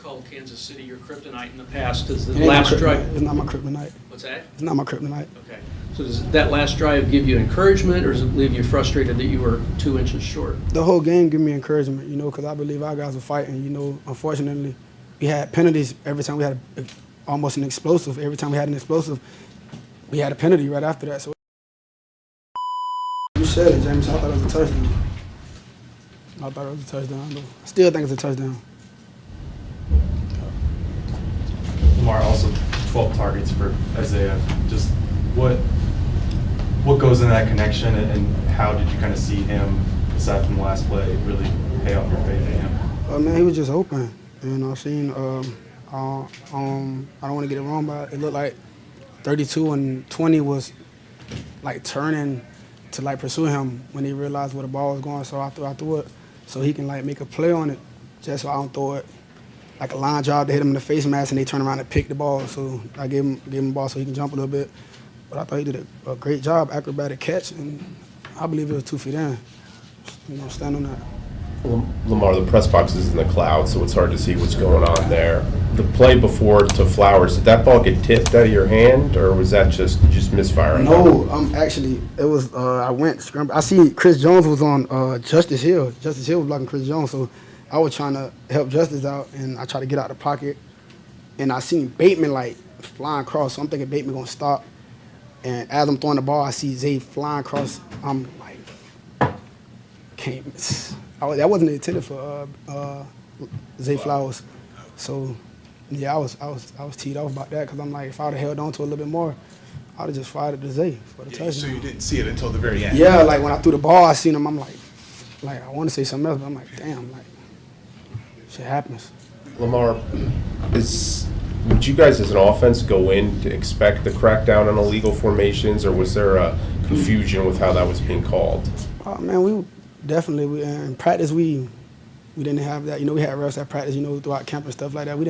called Kansas City your kryptonite in the past. Does the It ain't last my drive? It's not my kryptonite. What's that? It's not my kryptonite. Okay. So does that last drive give you encouragement, or does it leave you frustrated that you were 2 inches short? The whole game give me encouragement, you know, because I believe our guys were fighting. You know, unfortunately, we had penalties every time we had almost an explosive. Every time we had an explosive, we had a penalty right after that. So you said it, James. I thought it was a touchdown. I thought it was a touchdown. I still think it's a touchdown. Lamar, also 12 targets for Isaiah. Just what goes in that connection, and how did you kind of see him, aside from the last play, really pay off your faith in him? Man, he was just open. You know, I don't want to get it wrong, but it looked like 32 and 20 was like turning to like pursue him when he realized where the ball was going. So I threw it so he can like make a play on it, just so I don't throw it like a line drive to hit him in the face mask and they turn around and pick the ball. So I gave him the ball so he can jump a little bit. But I thought he did a great job, acrobatic catch, and I believe it was 2 feet in. You know, stand on that. Lamar, the press box is in the cloud, so it's hard to see what's going on there. The play before to Flowers, did that ball get tipped out of your hand, or was that just misfiring? No, actually, it was, I went scramble. I see Chris Jones was on Justice Hill. Justice Hill was blocking Chris Jones, so I was trying to help Justice out, and I tried to get out of the pocket, and I seen Bateman, like, flying across, so I'm thinking Bateman going to stop. And as I'm throwing the ball, I see Zay flying across. I'm like, can't miss. That wasn't intended for Zay Flowers. So, yeah, I was teed off about that because I'm like, if I would have held on to it a little bit more, I would have just fired it to Zay for the touchdown. So you didn't see it until the very end? Yeah, like when I threw the ball, I seen him. I'm like I want to say something else, but I'm like, damn, like, shit happens. Lamar, would you guys as an offense go in to expect the crackdown on illegal formations, or was there a confusion with how that was being called? Man, we definitely, in practice, we didn't have that. You know, we had refs at practice, you know, throughout camp and stuff like that. I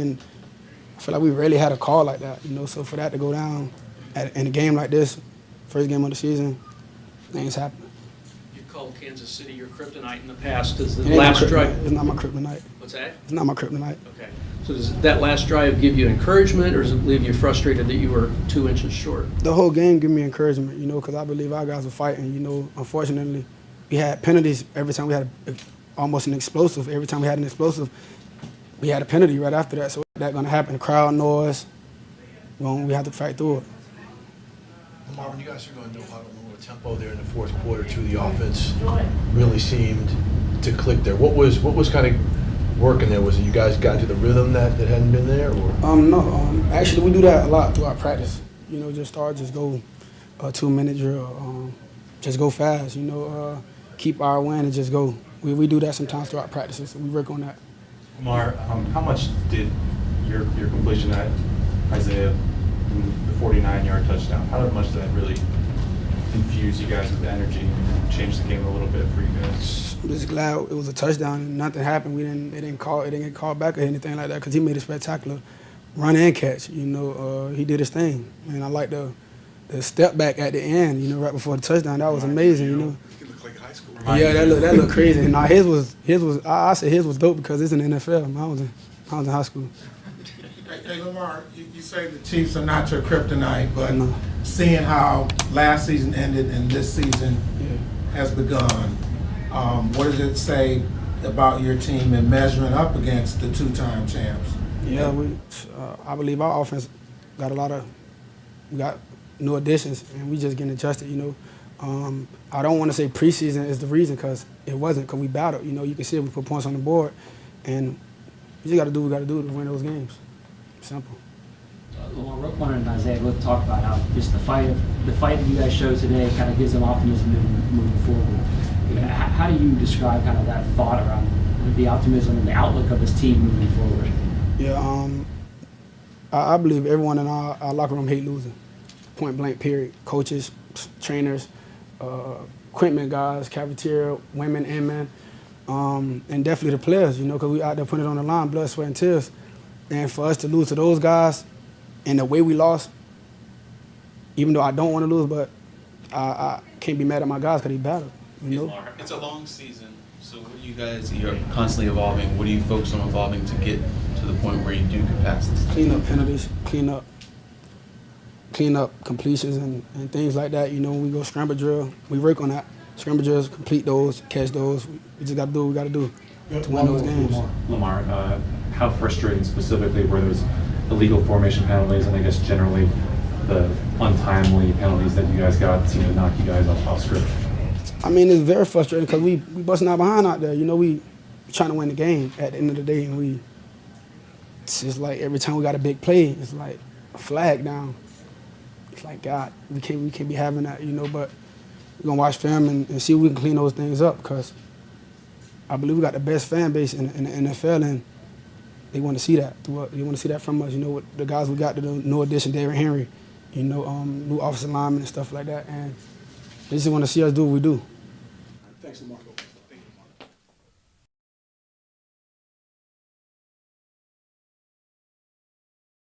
feel like we rarely had a call like that, you know, so for that to go down in a game like this, first game of the season, things happen. You called Kansas City your kryptonite in the past. Does the It ain't last my drive? It's not my kryptonite. What's that? It's not my kryptonite. Okay. So does that last drive give you encouragement, or does it leave you frustrated that you were 2 inches short? The whole game give me encouragement, you know, because I believe our guys were fighting. You know, unfortunately, we had penalties every time we had almost an explosive. Every time we had an explosive, we had a penalty right after that. So that's going to happen. The crowd noise, we have to fight through it. Lamar, when you guys are going no huddle, lower tempo there in the fourth quarter, too, the offense really seemed to click there. What was kind of working there? Was it you guys got into the rhythm that hadn't been there? Or? No. Actually, we do that a lot throughout practice. You know, just go 2-minute drill. Just go fast, you know, keep our win and just go. We do that sometimes throughout practices. We work on that. Lamar, how much did your completion at Isaiah, the 49-yard touchdown, how much did that really infuse you guys with energy and change the game a little bit for you guys? I'm just glad it was a touchdown and nothing happened. It didn't get called back or anything like that because he made a spectacular run and catch. You know, he did his thing, and I like the step back at the end. You know, right before the touchdown, that was amazing. You know. It looked like high school. Yeah, that looked crazy. Now his was. I said his was dope because it's in the NFL. I was in high school. Hey Lamar, you say the Chiefs are not your kryptonite, but No. seeing how last season ended and this season has begun, what does it say about your team and measuring up against the 2-time champs? Yeah, I believe our offense got we got new additions, and we just getting adjusted, you know. I don't want to say preseason is the reason because it wasn't, because we battled. You know, you can see it, we put points on the board, and we just got to do what we got to do to win those games. Simple. Lamar, Roquan and Isaiah both talked about how just the fight that you guys showed today kind of gives them optimism moving forward. How do you describe kind of that thought around the optimism and the outlook of this team moving forward? Yeah, I believe everyone in our locker room hate losing. Point blank, period. Coaches, trainers, equipment guys, cafeteria, women and men, and definitely the players, you know, because we out there putting it on the line, blood, sweat, and tears. And for us to lose to those guys and the way we lost, even though I don't want to lose, but I can't be mad at my guys because they battled, you know. It's a long season. So what do you guys, you're constantly evolving, what do you focus on evolving to get to the point where you do get past this? Clean up penalties, clean up completions and things like that. You know, when we go scramble drill, we work on that. Scramble drills, complete those, catch those. We just got to do what we got to do to win those games. Lamar, how frustrating specifically were those illegal formation penalties and I guess generally the untimely penalties that you guys got seem to knock you guys off script? I mean, it's very frustrating because we busting our behind out there. You know, we trying to win the game at the end of the day, and it's just like every time we got a big play, it's like a flag down. It's like, God, we can't be having that, you know, but we're going to watch film and see if we can clean those things up because I believe we got the best fan base in the NFL, and they want to see that. They want to see that from us, you know, with the guys we got, the new addition, Derrick Henry, you know, new offensive linemen and stuff like that, and they just want to see us do what we do. Thanks, Lamar.